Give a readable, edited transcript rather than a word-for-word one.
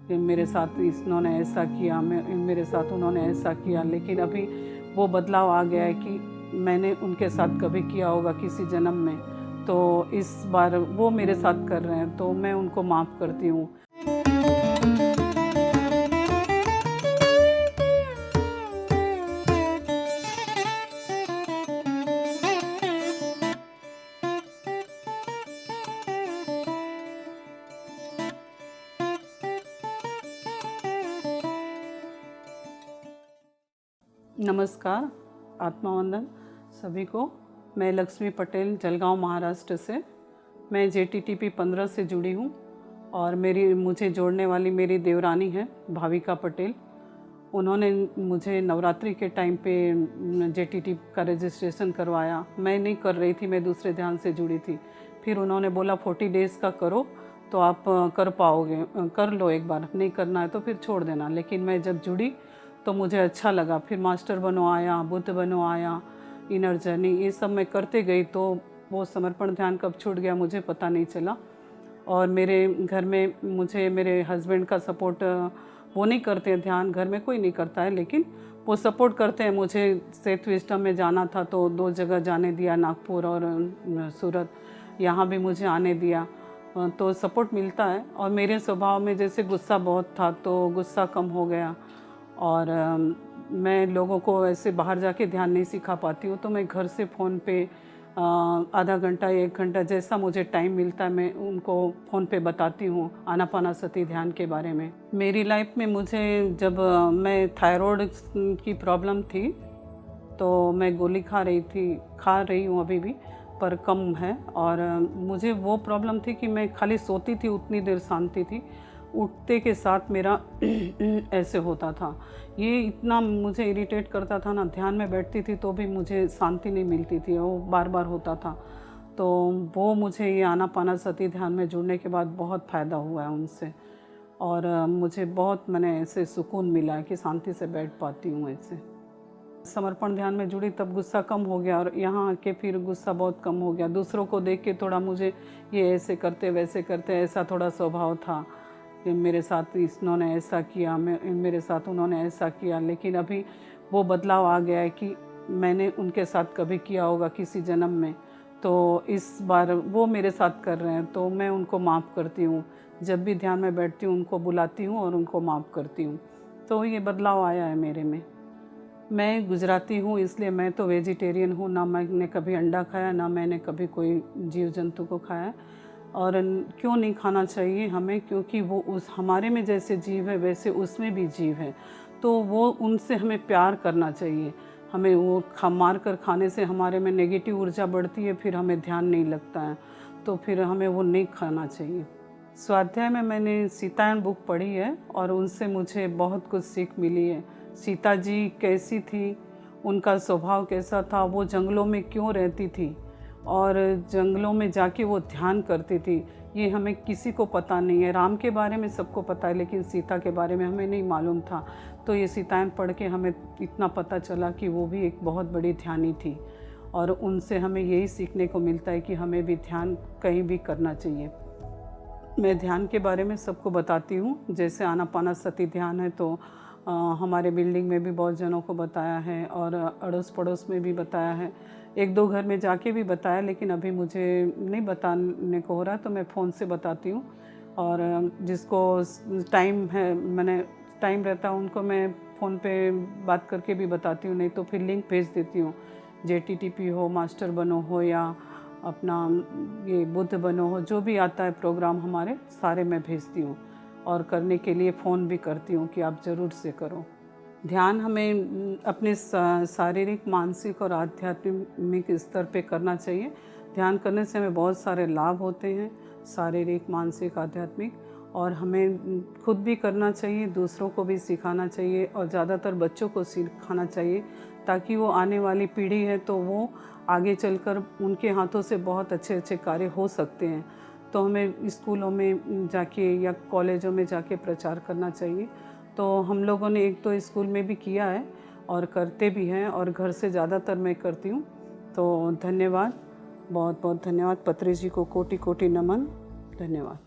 कि मेरे साथ इन्होंने ऐसा किया, मेरे साथ उन्होंने ऐसा किया, लेकिन अभी वो बदलाव आ गया है कि मैंने उनके साथ कभी किया होगा किसी जन्म में, तो इस बार वो मेरे साथ कर रहे हैं तो मैं उनको माफ़ करती हूँ। नमस्कार, आत्मावंदन सभी को। मैं लक्ष्मी पटेल जलगांव महाराष्ट्र से। मैं JTTP 15 से जुड़ी हूँ और मुझे जोड़ने वाली मेरी देवरानी है भाविका पटेल। उन्होंने मुझे नवरात्रि के टाइम पे JTTP का रजिस्ट्रेशन करवाया। मैं नहीं कर रही थी, मैं दूसरे ध्यान से जुड़ी थी। फिर उन्होंने बोला 40 डेज़ का करो तो आप कर पाओगे, कर लो एक बार, नहीं करना है तो फिर छोड़ देना। लेकिन मैं जब जुड़ी तो मुझे अच्छा लगा। फिर मास्टर बनो आया, बुद्ध बनो आया, इनर जर्नी, ये सब मैं करते गई तो वो समर्पण ध्यान कब छूट गया मुझे पता नहीं चला। और मेरे घर में मुझे मेरे हस्बैंड का सपोर्ट, वो नहीं करते हैं ध्यान, घर में कोई नहीं करता है, लेकिन वो सपोर्ट करते हैं। मुझे सेठ विस्टम में जाना था तो 2 जगह जाने दिया, नागपुर और सूरत, यहाँ भी मुझे आने दिया, तो सपोर्ट मिलता है। और मेरे स्वभाव में जैसे गुस्सा बहुत था तो गुस्सा कम हो गया। और मैं लोगों को ऐसे बाहर जाके ध्यान नहीं सिखा पाती हूँ, तो मैं घर से फ़ोन पे आधा घंटा 1 घंटा जैसा मुझे टाइम मिलता है मैं उनको फ़ोन पे बताती हूँ आनापानासती ध्यान के बारे में। मेरी लाइफ में मुझे जब मैं थायराइड की प्रॉब्लम थी तो मैं गोली खा रही हूँ अभी भी, पर कम है। और मुझे वो प्रॉब्लम थी कि मैं खाली सोती थी उतनी देर शांति थी, उठते के साथ मेरा ऐसे होता था। ये इतना मुझे इरिटेट करता था ना, ध्यान में बैठती थी तो भी मुझे शांति नहीं मिलती थी, वो बार बार होता था। तो वो मुझे ये आनापानासती ध्यान में जुड़ने के बाद बहुत फ़ायदा हुआ है उनसे। और मुझे बहुत मैंने ऐसे सुकून मिला है कि शांति से बैठ पाती हूँ ऐसे। समर्पण ध्यान में जुड़ी तब गुस्सा कम हो गया और यहाँ आके फिर गुस्सा बहुत कम हो गया। दूसरों को देख के थोड़ा मुझे ये ऐसे करते वैसे करते ऐसा थोड़ा स्वभाव था कि मेरे साथ इन्होंने ऐसा किया, मेरे साथ उन्होंने ऐसा किया, लेकिन अभी वो बदलाव आ गया है कि मैंने उनके साथ कभी किया होगा किसी जन्म में, तो इस बार वो मेरे साथ कर रहे हैं तो मैं उनको माफ़ करती हूँ। जब भी ध्यान में बैठती हूँ उनको बुलाती हूँ और उनको माफ़ करती हूँ। तो ये बदलाव आया है मेरे में। मैं गुजराती हूँ इसलिए मैं तो वेजिटेरियन हूँ, ना मैंने कभी अंडा खाया, ना मैंने कभी कोई जीव जंतु को खाया। और क्यों नहीं खाना चाहिए हमें, क्योंकि वो उस हमारे में जैसे जीव है वैसे उसमें भी जीव है, तो वो उनसे हमें प्यार करना चाहिए। हमें वो मार कर खाने से हमारे में नेगेटिव ऊर्जा बढ़ती है, फिर हमें ध्यान नहीं लगता है, तो फिर हमें वो नहीं खाना चाहिए। स्वाध्याय में मैंने सीतायन बुक पढ़ी है और उनसे मुझे बहुत कुछ सीख मिली है। सीता जी कैसी थी, उनका स्वभाव कैसा था, वो जंगलों में क्यों रहती थी और जंगलों में जाके वो ध्यान करती थी, ये हमें किसी को पता नहीं है। राम के बारे में सबको पता है लेकिन सीता के बारे में हमें नहीं मालूम था। तो ये सीतायन पढ़ के हमें इतना पता चला कि वो भी एक बहुत बड़ी ध्यानी थी और उनसे हमें यही सीखने को मिलता है कि हमें भी ध्यान कहीं भी करना चाहिए। मैं ध्यान के बारे में सबको बताती हूँ, जैसे आनापानासती ध्यान है तो हमारे बिल्डिंग में भी बहुत जनों को बताया है और अड़ोस पड़ोस में भी बताया है, 1-2 घर में जाके भी बताया, लेकिन अभी मुझे नहीं बताने को हो रहा तो मैं फ़ोन से बताती हूँ। और जिसको टाइम है, मैंने टाइम रहता है उनको मैं फ़ोन पे बात करके भी बताती हूँ, नहीं तो फिर लिंक भेज देती हूँ। JTTP हो, मास्टर बनो हो या अपना ये बुद्ध बनो हो, जो भी आता है प्रोग्राम हमारे सारे मैं भेजती हूँ और करने के लिए फ़ोन भी करती हूँ कि आप ज़रूर से करो। ध्यान हमें अपने शारीरिक, मानसिक और आध्यात्मिक स्तर पे करना चाहिए। ध्यान करने से हमें बहुत सारे लाभ होते हैं, शारीरिक, मानसिक, आध्यात्मिक, और हमें खुद भी करना चाहिए, दूसरों को भी सिखाना चाहिए और ज़्यादातर बच्चों को सिखाना चाहिए, ताकि वो आने वाली पीढ़ी है तो वो आगे चलकर उनके हाथों से बहुत अच्छे अच्छे कार्य हो सकते हैं। तो हमें स्कूलों में जाके या कॉलेजों में जाके प्रचार करना चाहिए। तो हम लोगों ने 1-2 स्कूल में भी किया है और करते भी हैं, और घर से ज़्यादातर मैं करती हूँ। तो धन्यवाद, बहुत बहुत धन्यवाद। पत्री जी को कोटि कोटि नमन, धन्यवाद।